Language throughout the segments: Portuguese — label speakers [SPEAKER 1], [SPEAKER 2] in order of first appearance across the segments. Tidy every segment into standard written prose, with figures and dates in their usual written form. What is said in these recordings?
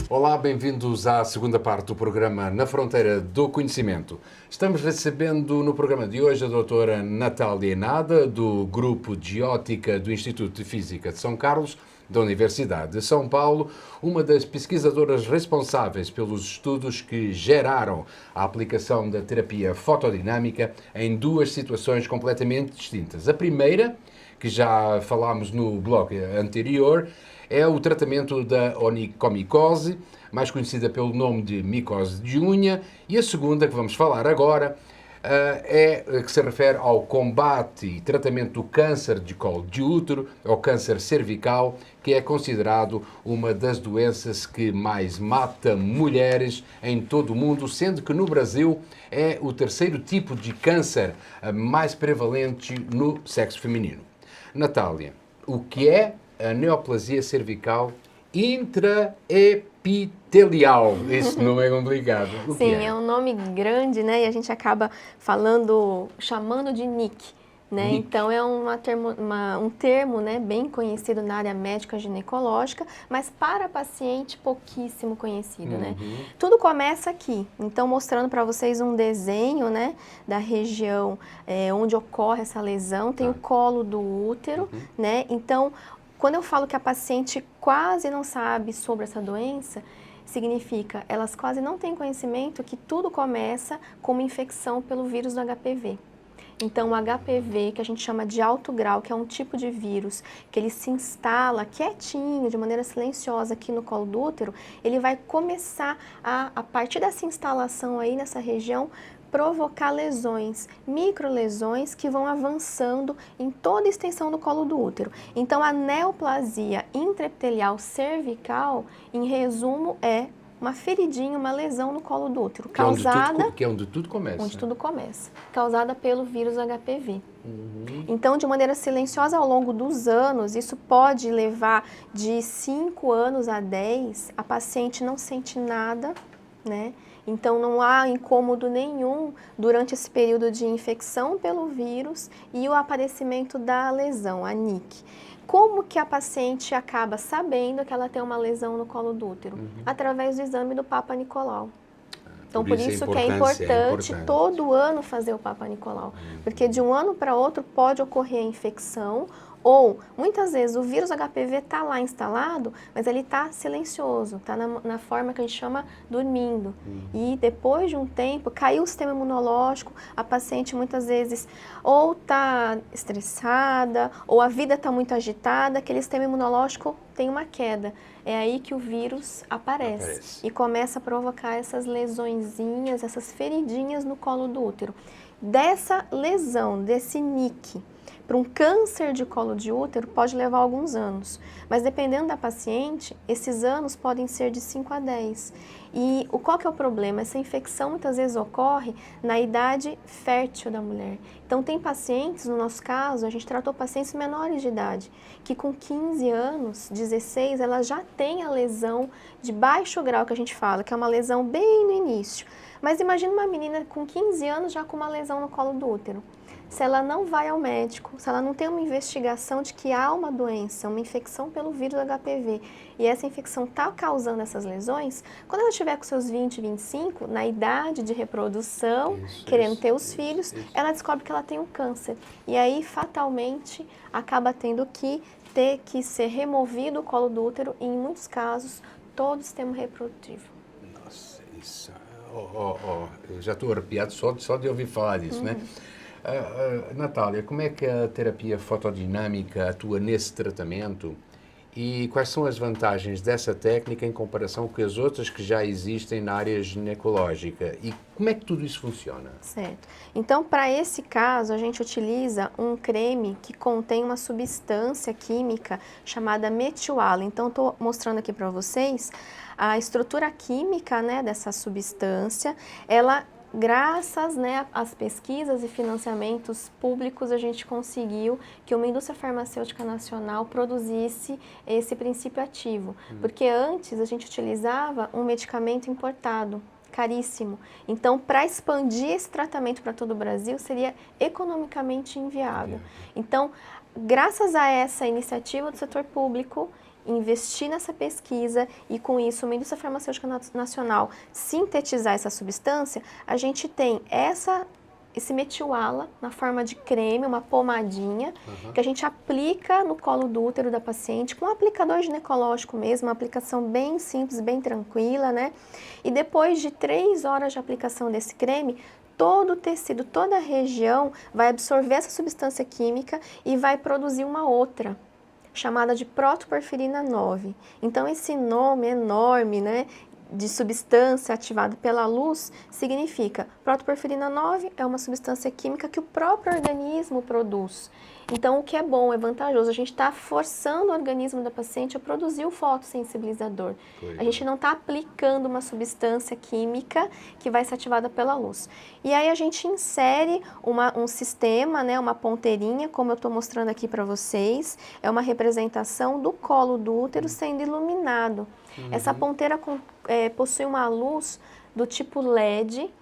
[SPEAKER 1] Olá, bem-vindos à segunda parte do programa Na Fronteira do Conhecimento. Estamos recebendo no programa de hoje a doutora Natália Nada, do Grupo de Ótica do Instituto de Física de São Carlos, da Universidade de São Paulo, uma das pesquisadoras responsáveis pelos estudos que geraram a aplicação da terapia fotodinâmica em duas situações completamente distintas. A primeira, que já falámos no blog anterior, é o tratamento da onychomicose, mais conhecida pelo nome de micose de unha, e a segunda, que vamos falar agora, que se refere ao combate e tratamento do câncer de colo de útero, ou câncer cervical, que é considerado uma das doenças que mais mata mulheres em todo o mundo, sendo que no Brasil é o terceiro tipo de câncer mais prevalente no sexo feminino. Natália, o que é a neoplasia cervical intraepitelial? Esse nome é complicado.
[SPEAKER 2] Sim, é um nome grande, né? E a gente acaba chamando de NIC, né?
[SPEAKER 1] NIC.
[SPEAKER 2] Então é um termo, né, bem conhecido na área médica ginecológica, mas para paciente pouquíssimo conhecido, né? Tudo começa aqui. Então, mostrando para vocês um desenho, né, da região onde ocorre essa lesão, tem o colo do útero, né? Então, quando eu falo que a paciente quase não sabe sobre essa doença, significa elas quase não têm conhecimento que tudo começa com uma infecção pelo vírus do HPV. Então, o HPV, que a gente chama de alto grau, que é um tipo de vírus que ele se instala quietinho, de maneira silenciosa aqui no colo do útero, ele vai começar a partir dessa instalação aí nessa região, provocar lesões, microlesões que vão avançando em toda a extensão do colo do útero. Então, a neoplasia intraepitelial cervical, em resumo, é uma feridinha, uma lesão no colo do útero, causada...
[SPEAKER 1] Que é onde tudo começa.
[SPEAKER 2] Onde tudo começa. Causada pelo vírus HPV. Então, de maneira silenciosa, ao longo dos anos, isso pode levar de 5 anos a 10, a paciente não sente nada, né? Então, não há incômodo nenhum durante esse período de infecção pelo vírus e o aparecimento da lesão, a NIC. Como que a paciente acaba sabendo que ela tem uma lesão no colo do útero? Através do exame do Papa Nicolau. Então, por isso que é importante todo ano fazer o Papa Nicolau. Porque de um ano para outro pode ocorrer a infecção, ou, muitas vezes, o vírus HPV está lá instalado, mas ele está silencioso, está na forma que a gente chama dormindo. E depois de um tempo, caiu o sistema imunológico, a paciente muitas vezes ou está estressada, ou a vida está muito agitada, aquele sistema imunológico tem uma queda. É aí que o vírus aparece e começa a provocar essas lesõezinhas, essas feridinhas no colo do útero. Dessa lesão, desse NIC, para um câncer de colo de útero pode levar alguns anos, mas dependendo da paciente, esses anos podem ser de 5 a 10. E qual que é o problema? Essa infecção muitas vezes ocorre na idade fértil da mulher. Então tem pacientes, no nosso caso, a gente tratou pacientes menores de idade, que com 15 anos, 16, ela já tem a lesão de baixo grau que a gente fala, que é uma lesão bem no início. Mas imagina uma menina com 15 anos já com uma lesão no colo do útero. Se ela não vai ao médico, se ela não tem uma investigação de que há uma doença, uma infecção pelo vírus HPV, e essa infecção está causando essas lesões, quando ela estiver com seus 20, 25, na idade de reprodução, querendo ter os filhos, ela descobre que ela tem um câncer. E aí, fatalmente, acaba tendo que ter que ser removido o colo do útero e, em muitos casos, todo o sistema reprodutivo.
[SPEAKER 1] Nossa, isso... eu já estou arrepiado só de ouvir falar disso, né? Natália, como é que a terapia fotodinâmica atua nesse tratamento e quais são as vantagens dessa técnica em comparação com as outras que já existem na área ginecológica e como é que tudo isso funciona?
[SPEAKER 2] Certo. Então, para esse caso, a gente utiliza um creme que contém uma substância química chamada metilala. Então, estou mostrando aqui para vocês a estrutura química, né, dessa substância. Ela, graças, né, às pesquisas e financiamentos públicos, a gente conseguiu que uma indústria farmacêutica nacional produzisse esse princípio ativo. Porque antes a gente utilizava um medicamento importado, caríssimo. Então, para expandir esse tratamento para todo o Brasil, seria economicamente inviável. Então, graças a essa iniciativa do setor público investir nessa pesquisa e com isso uma indústria farmacêutica nacional sintetizar essa substância, a gente tem esse metil-ala na forma de creme, uma pomadinha, que a gente aplica no colo do útero da paciente, com um aplicador ginecológico mesmo, uma aplicação bem simples, bem tranquila, né? E depois de 3 horas de aplicação desse creme, todo o tecido, toda a região vai absorver essa substância química e vai produzir uma outra, chamada de protoporfirina 9. Então, esse nome enorme, né, de substância ativada pela luz, significa protoporfirina 9 é uma substância química que o próprio organismo produz. Então, o que é bom, é vantajoso, a gente está forçando o organismo da paciente a produzir o fotossensibilizador. A gente não está aplicando uma substância química que vai ser ativada pela luz. E aí a gente insere um sistema, né, uma ponteirinha, como eu estou mostrando aqui para vocês, é uma representação do colo do útero sendo iluminado. Essa ponteira possui uma luz do tipo LED,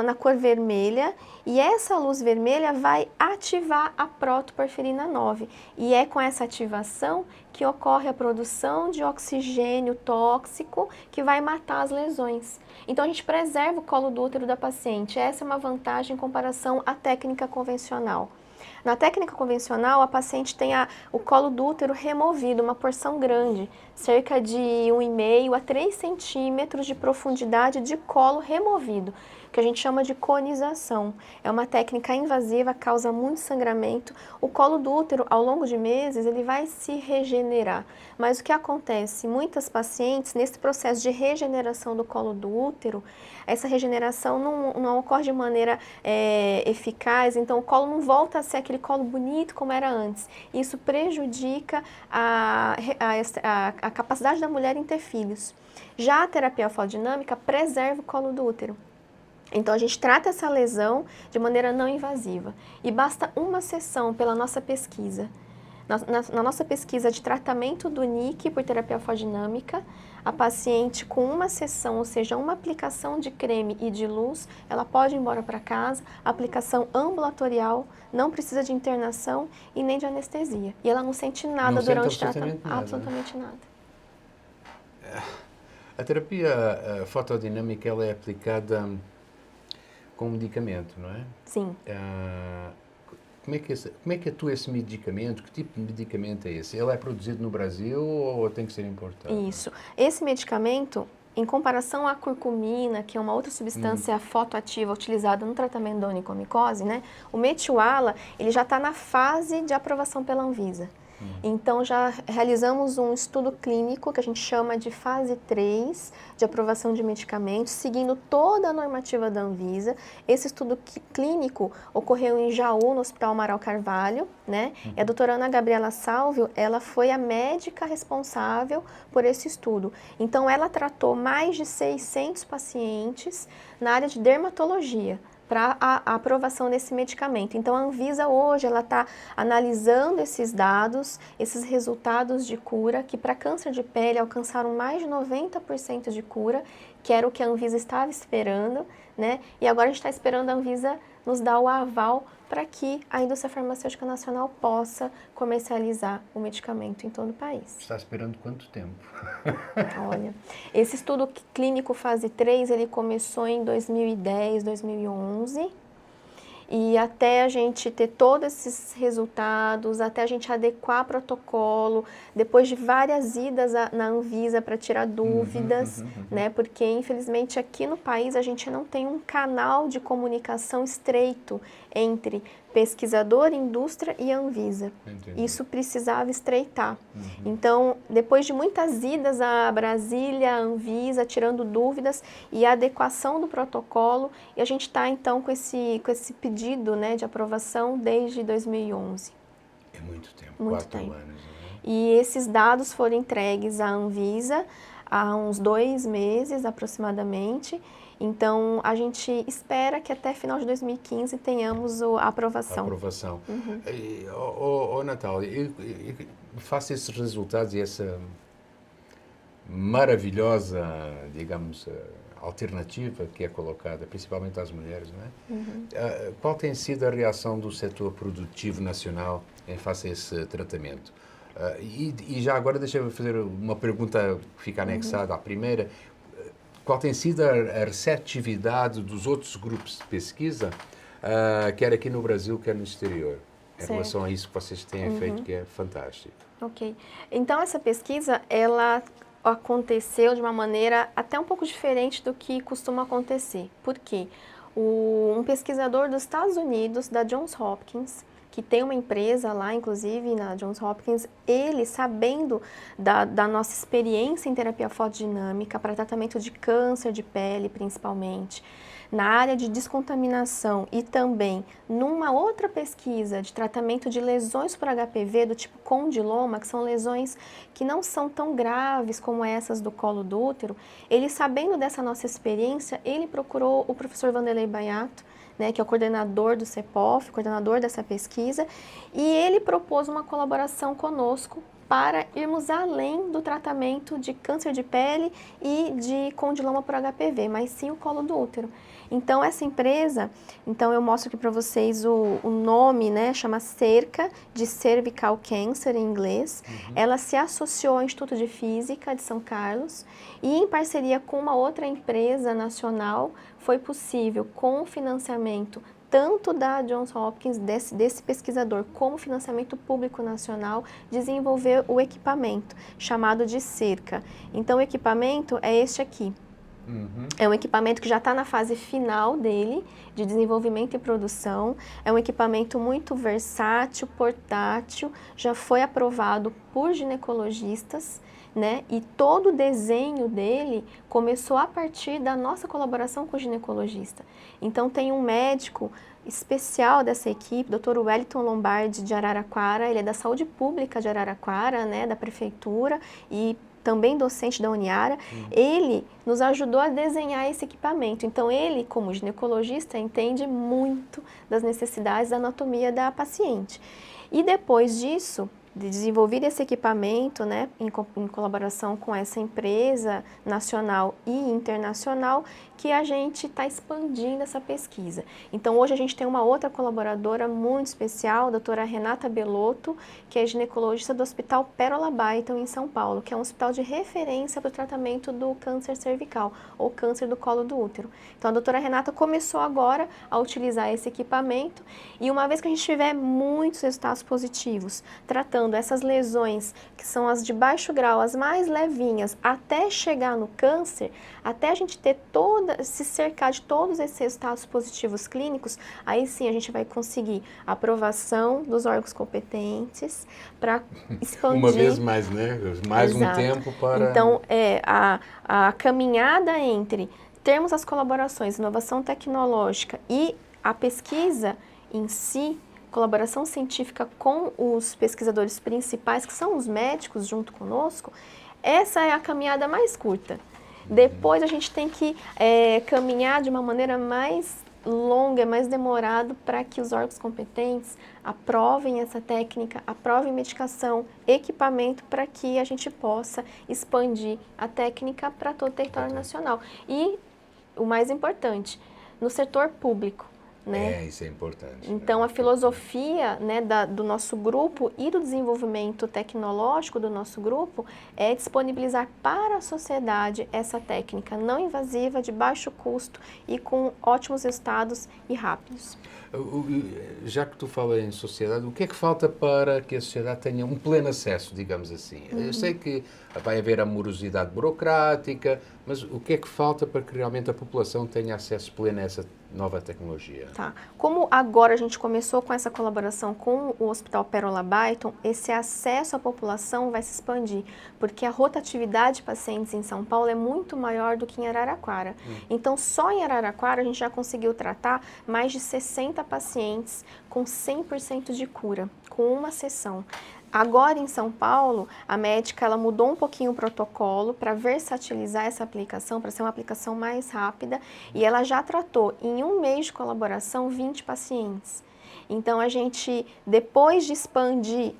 [SPEAKER 2] na cor vermelha, e essa luz vermelha vai ativar a protoporfirina 9. E é com essa ativação que ocorre a produção de oxigênio tóxico que vai matar as lesões. Então a gente preserva o colo do útero da paciente. Essa é uma vantagem em comparação à técnica convencional. Na técnica convencional, a paciente tem o colo do útero removido, uma porção grande, cerca de 1,5 a 3 centímetros de profundidade de colo removido, que a gente chama de conização. É uma técnica invasiva, causa muito sangramento. O colo do útero, ao longo de meses, ele vai se regenerar. Mas o que acontece? Muitas pacientes, nesse processo de regeneração do colo do útero, essa regeneração não ocorre de maneira eficaz, então o colo não volta a ser aquele colo bonito como era antes. Isso prejudica a capacidade da mulher em ter filhos. Já a terapia fotodinâmica preserva o colo do útero. Então, a gente trata essa lesão de maneira não invasiva. E basta uma sessão pela nossa pesquisa. Na nossa pesquisa de tratamento do NIC por terapia fotodinâmica, a paciente com uma sessão, ou seja, uma aplicação de creme e de luz, ela pode ir embora para casa, aplicação ambulatorial, não precisa de internação e nem de anestesia. E ela não sente nada durante o tratamento. Absolutamente nada.
[SPEAKER 1] A terapia fotodinâmica ela é aplicada com medicamento, não é?
[SPEAKER 2] Sim.
[SPEAKER 1] Como é que atua esse medicamento? Que tipo de medicamento é esse? Ele é produzido no Brasil ou tem que ser importado?
[SPEAKER 2] Isso. Esse medicamento, em comparação à curcumina, que é uma outra substância fotoativa utilizada no tratamento da onicomicose, né? O metil-ala, ele já está na fase de aprovação pela Anvisa. Então, já realizamos um estudo clínico que a gente chama de fase 3 de aprovação de medicamentos, seguindo toda a normativa da Anvisa. Esse estudo clínico ocorreu em Jaú, no Hospital Amaral Carvalho, né? E a doutora Ana Gabriela Salvio, ela foi a médica responsável por esse estudo. Então, ela tratou mais de 600 pacientes na área de dermatologia, para a aprovação desse medicamento. Então, a Anvisa hoje ela está analisando esses dados, esses resultados de cura, que para câncer de pele alcançaram mais de 90% de cura, que era o que a Anvisa estava esperando, né? E agora a gente está esperando a Anvisa nos dar o aval para que a indústria farmacêutica nacional possa comercializar o medicamento em todo o país.
[SPEAKER 1] Está esperando quanto tempo?
[SPEAKER 2] Olha, esse estudo clínico fase 3, ele começou em 2010, 2011, e até a gente ter todos esses resultados, até a gente adequar protocolo, depois de várias idas na Anvisa para tirar dúvidas, né? Porque, infelizmente, aqui no país a gente não tem um canal de comunicação estreito entre pesquisador, indústria e Anvisa.
[SPEAKER 1] Entendi.
[SPEAKER 2] Isso precisava estreitar. Então, depois de muitas idas a Brasília, a Anvisa, tirando dúvidas e a adequação do protocolo, e a gente está, então, com esse pedido, né, de aprovação desde 2011.
[SPEAKER 1] É muito tempo,
[SPEAKER 2] Muito
[SPEAKER 1] 4
[SPEAKER 2] tempo.
[SPEAKER 1] anos. Né?
[SPEAKER 2] E esses dados foram entregues à Anvisa há uns 2 meses, aproximadamente. Então, a gente espera que até final de 2015 tenhamos a aprovação.
[SPEAKER 1] Natália, face a esses resultados e essa maravilhosa, digamos, alternativa que é colocada, principalmente às mulheres, não é? Qual tem sido a reação do setor produtivo nacional em face a esse tratamento? E já agora deixa-me fazer uma pergunta que fica anexada à primeira. Qual tem sido a receptividade dos outros grupos de pesquisa, quer aqui no Brasil, quer no exterior, em relação a isso que vocês têm feito, que é fantástico?
[SPEAKER 2] Ok. Então, essa pesquisa, ela aconteceu de uma maneira até um pouco diferente do que costuma acontecer. Por quê? Um pesquisador dos Estados Unidos, da Johns Hopkins, que tem uma empresa lá, inclusive, na Johns Hopkins, ele, sabendo da nossa experiência em terapia fotodinâmica para tratamento de câncer de pele, principalmente, na área de descontaminação e também numa outra pesquisa de tratamento de lesões por HPV do tipo condiloma, que são lesões que não são tão graves como essas do colo do útero, ele, sabendo dessa nossa experiência, ele procurou o professor Vanderlei Baiato, né, que é o coordenador do CEPOF, coordenador dessa pesquisa, e ele propôs uma colaboração conosco para irmos além do tratamento de câncer de pele e de condiloma por HPV, mas sim o colo do útero. Então, essa empresa, eu mostro aqui para vocês o nome, né, chama Cerca, de Cervical Cancer em inglês. Ela se associou ao Instituto de Física de São Carlos e, em parceria com uma outra empresa nacional, foi possível, com o financiamento tanto da Johns Hopkins, desse pesquisador, como financiamento público nacional, desenvolver o equipamento, chamado de Cerca. Então, o equipamento é este aqui. É um equipamento que já está na fase final dele, de desenvolvimento e produção. É um equipamento muito versátil, portátil, já foi aprovado por ginecologistas, né? E todo o desenho dele começou a partir da nossa colaboração com o ginecologista. Então, tem um médico especial dessa equipe, Dr. Wellington Lombardi, de Araraquara. Ele é da Saúde Pública de Araraquara, né, da Prefeitura, e também docente da Uniara. Ele nos ajudou a desenhar esse equipamento. Então, ele, como ginecologista, entende muito das necessidades da anatomia da paciente. E depois disso, de desenvolver esse equipamento, né, em colaboração com essa empresa nacional e internacional, que a gente está expandindo essa pesquisa. Então, hoje a gente tem uma outra colaboradora muito especial, a doutora Renata Belotto, que é ginecologista do Hospital Pérola Baiton, em São Paulo, que é um hospital de referência para o tratamento do câncer cervical, ou câncer do colo do útero. Então, a doutora Renata começou agora a utilizar esse equipamento, e uma vez que a gente tiver muitos resultados positivos, tratando essas lesões, que são as de baixo grau, as mais levinhas, até chegar no câncer, até a gente ter se cercar de todos esses resultados positivos clínicos, aí sim a gente vai conseguir a aprovação dos órgãos competentes para expandir.
[SPEAKER 1] Uma vez mais, né? Mais
[SPEAKER 2] Exato.
[SPEAKER 1] um tempo para...
[SPEAKER 2] Então, a caminhada entre termos as colaborações, inovação tecnológica e a pesquisa em si, colaboração científica com os pesquisadores principais, que são os médicos junto conosco, essa é a caminhada mais curta. Depois a gente tem que caminhar de uma maneira mais longa, mais demorada, para que os órgãos competentes aprovem essa técnica, aprovem medicação, equipamento, para que a gente possa expandir a técnica para todo o território nacional. E o mais importante, no setor público, né?
[SPEAKER 1] Isso é importante.
[SPEAKER 2] Então, a filosofia, né, do nosso grupo e do desenvolvimento tecnológico do nosso grupo é disponibilizar para a sociedade essa técnica não invasiva, de baixo custo e com ótimos resultados e rápidos.
[SPEAKER 1] Já que tu fala em sociedade, o que é que falta para que a sociedade tenha um pleno acesso, digamos assim? Eu sei que vai haver a morosidade burocrática, mas o que é que falta para que realmente a população tenha acesso pleno a essa nova tecnologia?
[SPEAKER 2] Tá. Como agora a gente começou com essa colaboração com o Hospital Pérola Baiton, esse acesso à população vai se expandir, porque a rotatividade de pacientes em São Paulo é muito maior do que em Araraquara. Então, só em Araraquara a gente já conseguiu tratar mais de 60 pacientes com 100% de cura, com uma sessão. Agora, em São Paulo, a médica ela mudou um pouquinho o protocolo para versatilizar essa aplicação, para ser uma aplicação mais rápida, e ela já tratou, em um mês de colaboração, 20 pacientes. Então, a gente, depois de expandir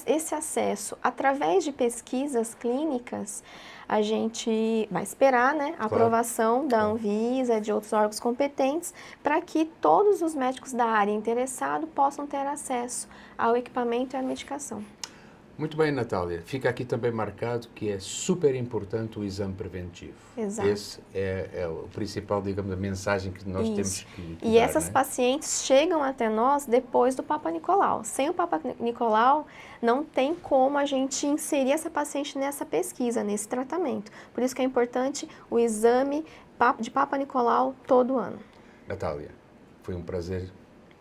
[SPEAKER 2] esse acesso através de pesquisas clínicas, a gente vai esperar, né, a aprovação da Anvisa, de outros órgãos competentes, para que todos os médicos da área interessados possam ter acesso ao equipamento e à medicação.
[SPEAKER 1] Muito bem, Natália. Fica aqui também marcado que é super importante o exame preventivo.
[SPEAKER 2] Exato.
[SPEAKER 1] Esse é o principal, digamos, a mensagem que nós temos que
[SPEAKER 2] E
[SPEAKER 1] dar,
[SPEAKER 2] essas
[SPEAKER 1] não é?
[SPEAKER 2] pacientes chegam até nós depois do Papa Nicolau. Sem o Papa Nicolau, não tem como a gente inserir essa paciente nessa pesquisa, nesse tratamento. Por isso que é importante o exame de Papa Nicolau todo ano.
[SPEAKER 1] Natália, foi um prazer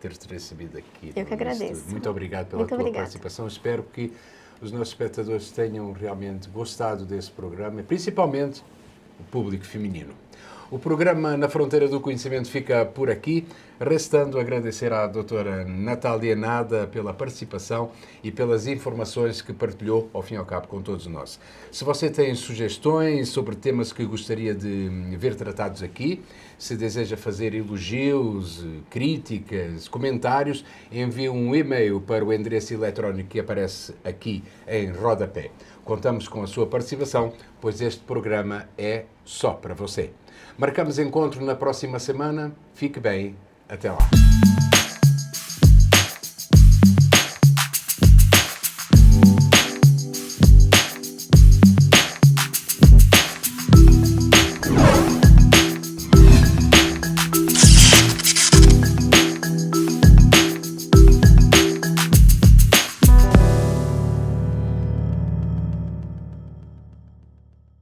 [SPEAKER 1] ter-te recebido aqui.
[SPEAKER 2] Eu que agradeço.
[SPEAKER 1] Estúdio. Muito obrigado pela
[SPEAKER 2] Muito
[SPEAKER 1] tua
[SPEAKER 2] obrigada.
[SPEAKER 1] participação. Espero que os nossos espectadores tenham realmente gostado desse programa, e principalmente o público feminino. O programa Na Fronteira do Conhecimento fica por aqui, restando agradecer à doutora Natália Nada pela participação e pelas informações que partilhou, ao fim e ao cabo, com todos nós. Se você tem sugestões sobre temas que gostaria de ver tratados aqui, se deseja fazer elogios, críticas, comentários, envie um e-mail para o endereço eletrónico que aparece aqui em rodapé. Contamos com a sua participação, pois este programa é só para você. Marcamos encontro na próxima semana. Fique bem. Até lá.